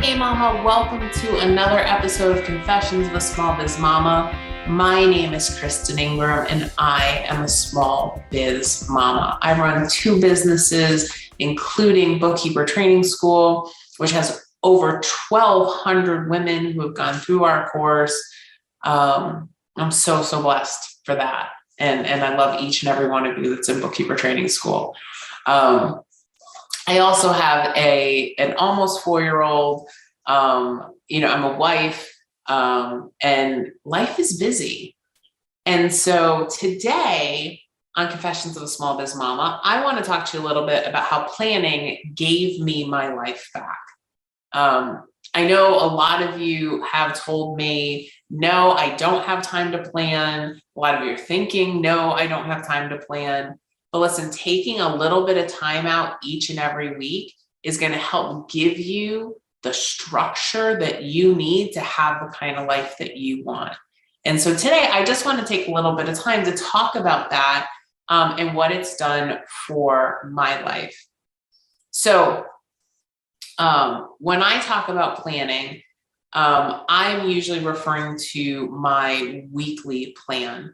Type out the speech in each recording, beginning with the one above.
Hey Mama, welcome to another episode of Confessions of a Small Biz Mama. My name is Kristen Ingram and I am a small biz mama. I run two businesses, including Bookkeeper Training School, which has over 1,200 women who have gone through our course. I'm so blessed for that. And I love each and every one of you that's in Bookkeeper Training School. I also have an almost 4-year-old. I'm a wife, and life is busy. And so today on Confessions of a Small Biz Mama, I want to talk to you a little bit about how planning gave me my life back. I know a lot of you have told me, no, I don't have time to plan. A lot of you are thinking, no, I don't have time to plan. But listen, taking a little bit of time out each and every week is going to help give you the structure that you need to have the kind of life that you want. And so today, I just want to take a little bit of time to talk about that and what it's done for my life. So when I talk about planning, I'm usually referring to my weekly plan.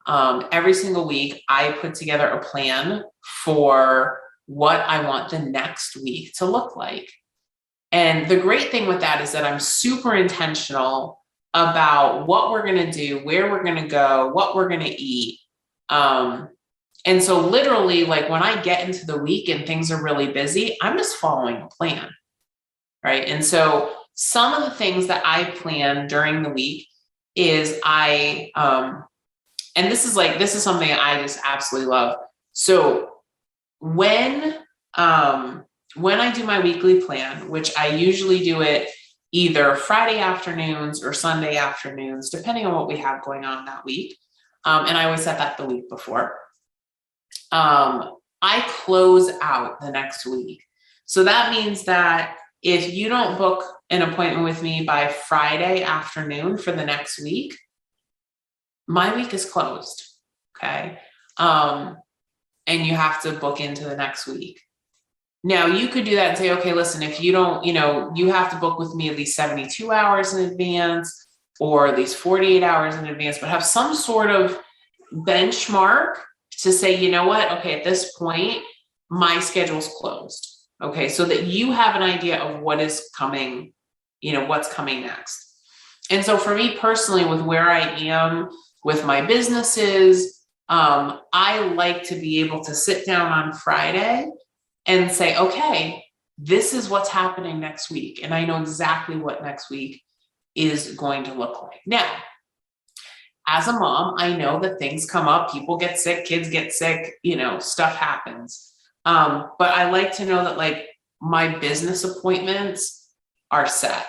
Every single week, I put together a plan for what I want the next week to look like. And the great thing with that is that I'm super intentional about what we're going to do, where we're going to go, what we're going to eat. And so literally, like when I get into the week and things are really busy, I'm just following a plan, right? And so some of the things that I plan during the week is and this is something I just absolutely love. So when I do my weekly plan, which I usually do it either Friday afternoons or Sunday afternoons, depending on what we have going on that week. And I always set that the week before. I close out the next week. So that means that if you don't book an appointment with me by Friday afternoon for the next week, my week is closed, okay? And you have to book into the next week. Now, you could do that and say, okay, listen, if you don't, you have to book with me at least 72 hours in advance or at least 48 hours in advance, but have some sort of benchmark to say, you know what, okay, at this point, my schedule's closed, okay? So that you have an idea of what is coming, what's coming next. And so for me personally, with where I am with my businesses, I like to be able to sit down on Friday and say, okay, this is what's happening next week. And I know exactly what next week is going to look like. Now, as a mom, I know that things come up, people get sick, kids get sick, stuff happens. But I like to know that like my business appointments are set.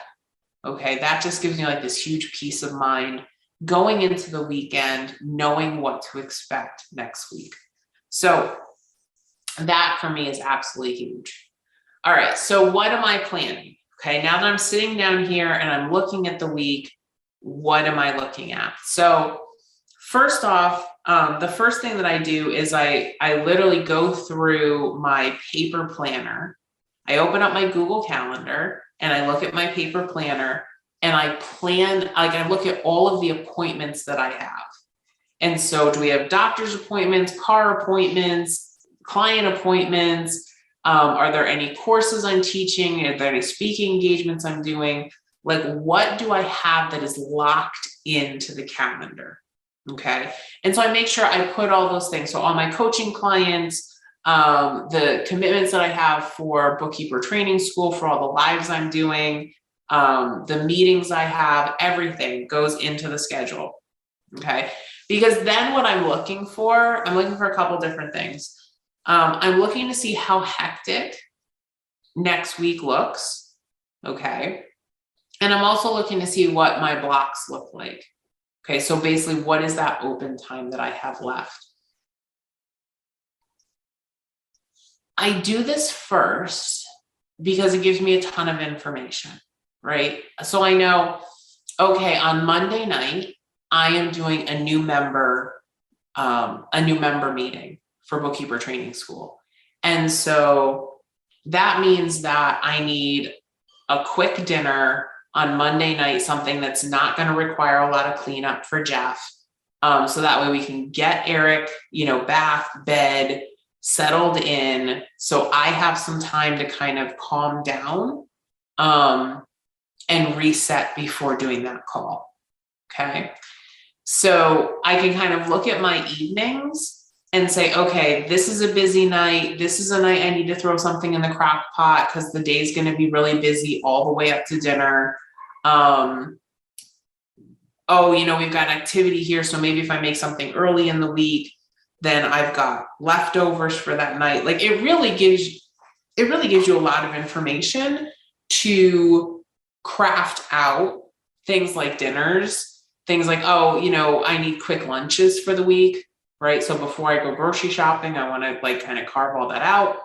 Okay, that just gives me like this huge peace of mind going into the weekend, knowing what to expect next week. So that for me is absolutely huge. All right, so what am I planning? Okay, now that I'm sitting down here and I'm looking at the week, what am I looking at? So first off, the first thing that I do is I literally go through my paper planner. I open up my Google Calendar and I look at my paper planner and I plan, like I look at all of the appointments that I have. And so do we have doctor's appointments, car appointments, client appointments? Are there any courses I'm teaching? Are there any speaking engagements I'm doing? Like, what do I have that is locked into the calendar? Okay. And so I make sure I put all those things. So all my coaching clients, the commitments that I have for Bookkeeper Training School, for all the lives I'm doing, the meetings I have, everything goes into the schedule. Okay. Because then what I'm looking for a couple different things. I'm looking to see how hectic next week looks. Okay. And I'm also looking to see what my blocks look like. Okay. So basically, what is that open time that I have left? I do this first because it gives me a ton of information, right? So I know, okay, on Monday night, I am doing a new member meeting for Bookkeeper Training School. And so that means that I need a quick dinner on Monday night, something that's not going to require a lot of cleanup for Jeff. So that way we can get Eric, bath, bed, settled in. So I have some time to kind of calm down and reset before doing that call. Okay. So I can kind of look at my evenings and say, okay, this is a busy night. This is a night I need to throw something in the crock pot because the day's going to be really busy all the way up to dinner. We've got an activity here. So maybe if I make something early in the week, then I've got leftovers for that night. Like it really gives you a lot of information to craft out things like dinners, things like, I need quick lunches for the week, right? So before I go grocery shopping, I want to kind of carve all that out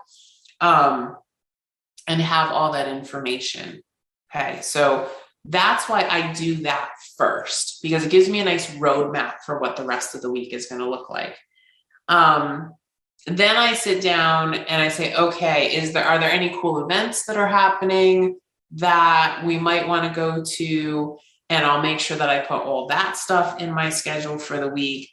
and have all that information. Okay. So that's why I do that first, because it gives me a nice roadmap for what the rest of the week is going to look like. Then I sit down and I say, okay, are there any cool events that are happening that we might want to go to? And I'll make sure that I put all that stuff in my schedule for the week.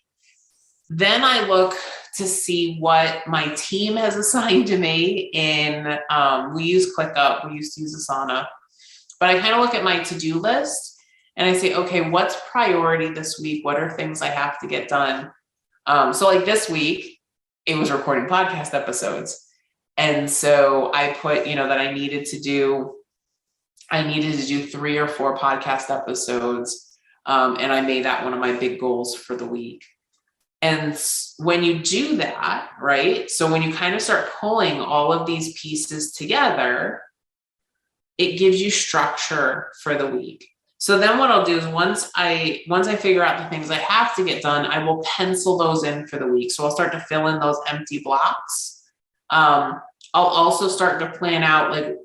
Then I look to see what my team has assigned to me we use ClickUp, we used to use Asana, but I kind of look at my to-do list and I say, okay, what's priority this week? What are things I have to get done? So like this week, it was recording podcast episodes. And so I put, that I needed to do 3 or 4 podcast episodes. And I made that one of my big goals for the week. And when you do that, right? So when you kind of start pulling all of these pieces together, it gives you structure for the week. So then what I'll do is once I figure out the things I have to get done, I will pencil those in for the week. So I'll start to fill in those empty blocks. I'll also start to plan out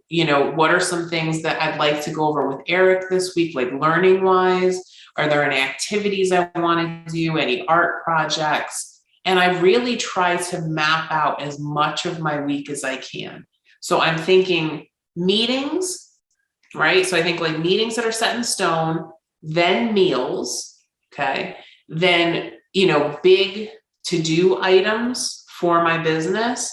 what are some things that I'd like to go over with Eric this week, like learning wise. Are there any activities I want to do, any art projects? And I really try to map out as much of my week as I can. So I'm thinking meetings, right? So I think meetings that are set in stone, then meals, okay? Then, big to-do items for my business,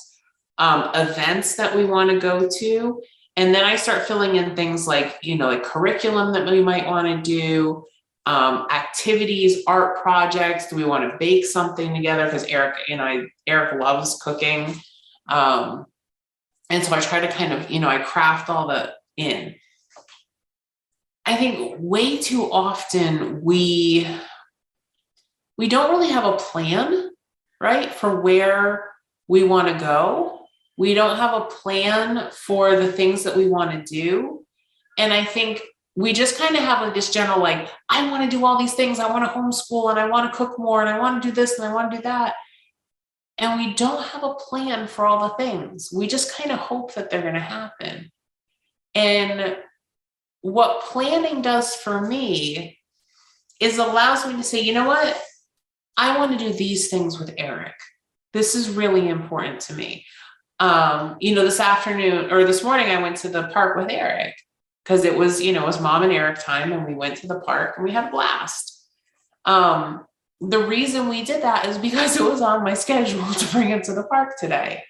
events that we want to go to. And then I start filling in things like curriculum that we might want to do, activities, art projects. Do we want to bake something together? Because Eric loves cooking. And so I try to kind of, I craft all that in. I think way too often we don't really have a plan, right, for where we want to go. We don't have a plan for the things that we want to do. And I think we just kind of have this general, I want to do all these things. I want to homeschool and I want to cook more and I want to do this and I want to do that. And we don't have a plan for all the things. We just kind of hope that they're going to happen. And what planning does for me is allows me to say, you know what? I want to do these things with Eric. This is really important to me. This afternoon or this morning, I went to the park with Eric because it was mom and Eric time and we went to the park and we had a blast. The reason we did that is because it was on my schedule to bring him to the park today.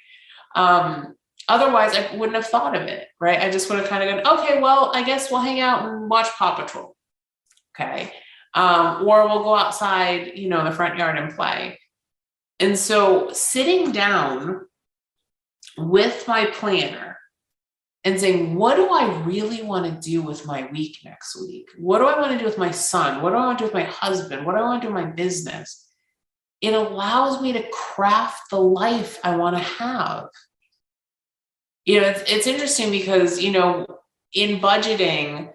Otherwise, I wouldn't have thought of it, right? I just would have kind of gone, okay, well, I guess we'll hang out and watch Paw Patrol. Okay. Or we'll go outside, the front yard and play. And so sitting down with my planner and saying, what do I really want to do with my week next week? What do I want to do with my son? What do I want to do with my husband? What do I want to do with my business? It allows me to craft the life I want to have. It's interesting because, in budgeting,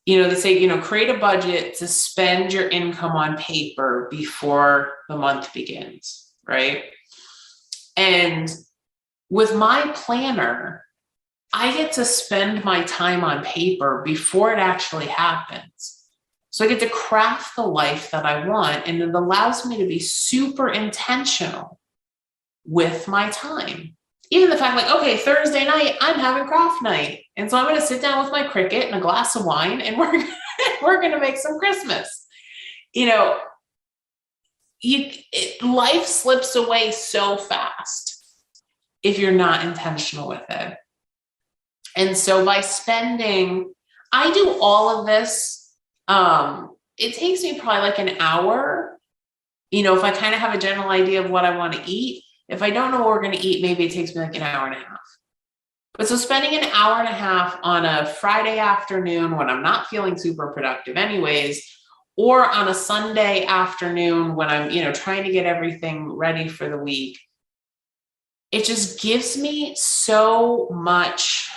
they say, create a budget to spend your income on paper before the month begins, right? And with my planner, I get to spend my time on paper before it actually happens. So I get to craft the life that I want, and it allows me to be super intentional with my time. even the fact like, okay, Thursday night, I'm having craft night. And so I'm going to sit down with my Cricut and a glass of wine and we're going to make some Christmas. Life slips away so fast if you're not intentional with it. And so by spending, I do all of this. It takes me probably like an hour. If I kind of have a general idea of what I want to eat, if I don't know what we're going to eat, maybe it takes me like an hour and a half. But so spending an hour and a half on a Friday afternoon when I'm not feeling super productive anyways, or on a Sunday afternoon when I'm, trying to get everything ready for the week, it just gives me so much.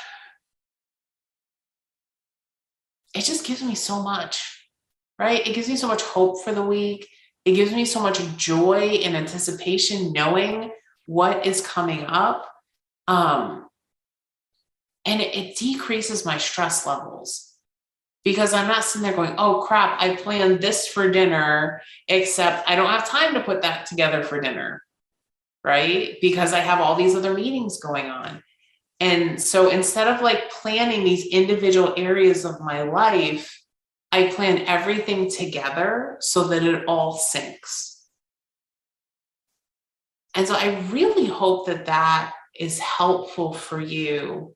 It just gives me so much, right? It gives me so much hope for the week. It gives me so much joy and anticipation knowing what is coming up. And it decreases my stress levels because I'm not sitting there going, oh crap, I planned this for dinner, except I don't have time to put that together for dinner, right? Because I have all these other meetings going on. And so instead of like planning these individual areas of my life, I plan everything together so that it all syncs. And so I really hope that that is helpful for you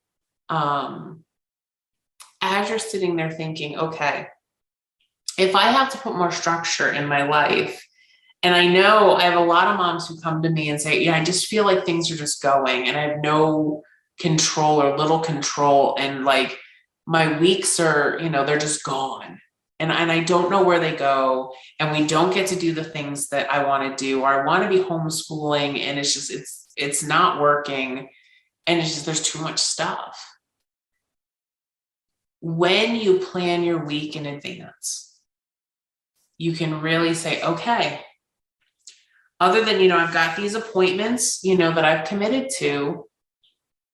as you're sitting there thinking, okay, if I have to put more structure in my life, and I know I have a lot of moms who come to me and say, yeah, I just feel like things are just going and I have no control or little control. And like my weeks are, they're just gone. And I don't know where they go. And we don't get to do the things that I want to do, or I want to be homeschooling. And it's not working. And it's just, there's too much stuff. When you plan your week in advance, you can really say, okay, other than, I've got these appointments, that I've committed to,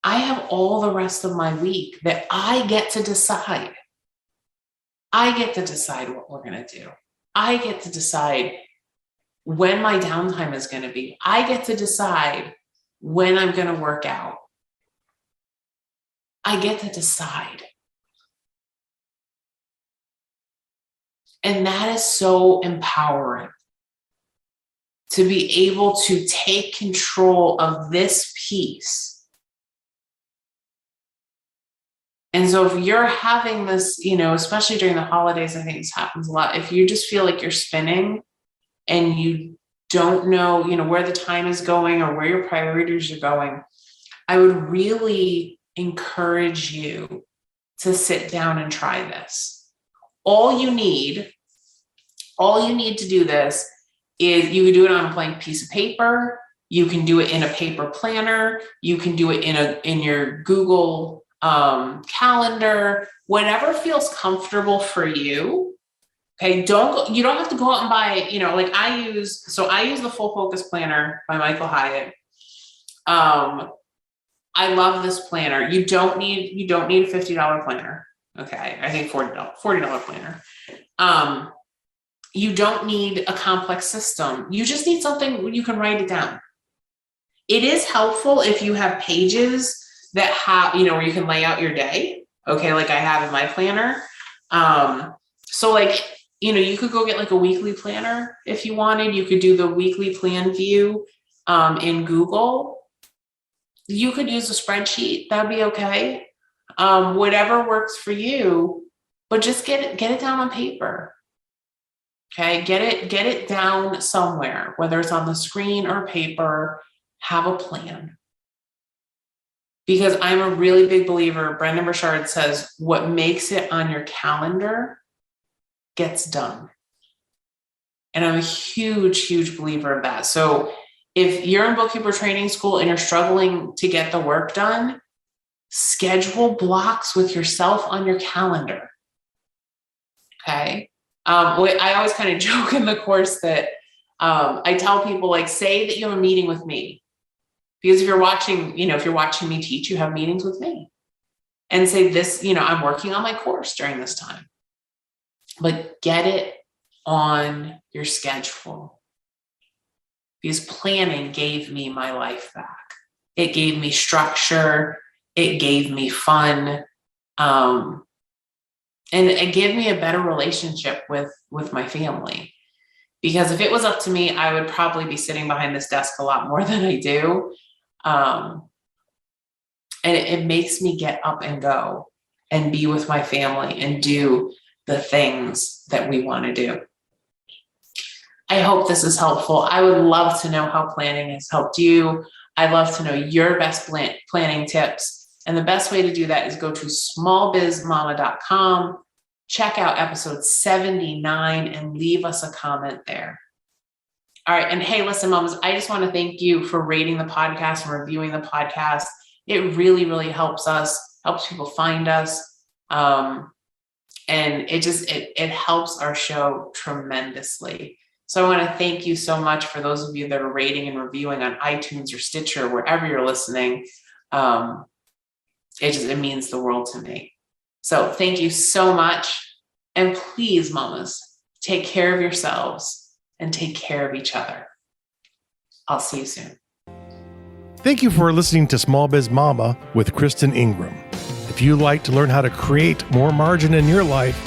I have all the rest of my week that I get to decide. I get to decide what we're going to do. I get to decide when my downtime is going to be. I get to decide when I'm going to work out. I get to decide. And that is so empowering to be able to take control of this piece. And so if you're having this, especially during the holidays, I think this happens a lot. If you just feel like you're spinning and you don't know, where the time is going or where your priorities are going, I would really encourage you to sit down and try this. All you need to do this is you can do it on a blank piece of paper. You can do it in a paper planner. You can do it in your Google calendar, whatever feels comfortable for you. Okay. You don't have to go out and buy, like I use the Full Focus Planner by Michael Hyatt. I love this planner. You don't need a $50 planner. Okay. I think $40 planner. You don't need a complex system. You just need something where you can write it down. It is helpful if you have pages that have, where you can lay out your day. Okay. Like I have in my planner. So like, you could go get like a weekly planner if you wanted. You could do the weekly plan view in Google. You could use a spreadsheet. That'd be okay. Whatever works for you, but just get it down on paper. Okay. Get it down somewhere, whether it's on the screen or paper. Have a plan. Because I'm a really big believer, Brendan Burchard says, what makes it on your calendar gets done. And I'm a huge, huge believer of that. So if you're in bookkeeper training school and you're struggling to get the work done, schedule blocks with yourself on your calendar. Okay. I always kind of joke in the course that I tell people, like, say that you have a meeting with me. Because if you're watching me teach, you have meetings with me. And say this, I'm working on my course during this time. But get it on your schedule. Because planning gave me my life back. It gave me structure. It gave me fun. And it gave me a better relationship with my family. Because if it was up to me, I would probably be sitting behind this desk a lot more than I do. And it makes me get up and go and be with my family and do the things that we want to do. I hope this is helpful. I would love to know how planning has helped you. I'd love to know your best planning tips. And the best way to do that is go to smallbizmama.com, check out episode 79, and leave us a comment there. All right. And hey, listen, mamas, I just want to thank you for rating the podcast and reviewing the podcast. It really, really helps us, helps people find us. And it helps our show tremendously. So I want to thank you so much for those of you that are rating and reviewing on iTunes or Stitcher, wherever you're listening. It means the world to me. So thank you so much. And please, mamas, take care of yourselves and take care of each other. I'll see you soon. Thank you for listening to Small Biz Mama with Kristen Ingram. If you'd like to learn how to create more margin in your life,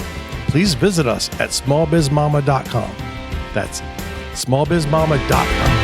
please visit us at smallbizmama.com. That's smallbizmama.com.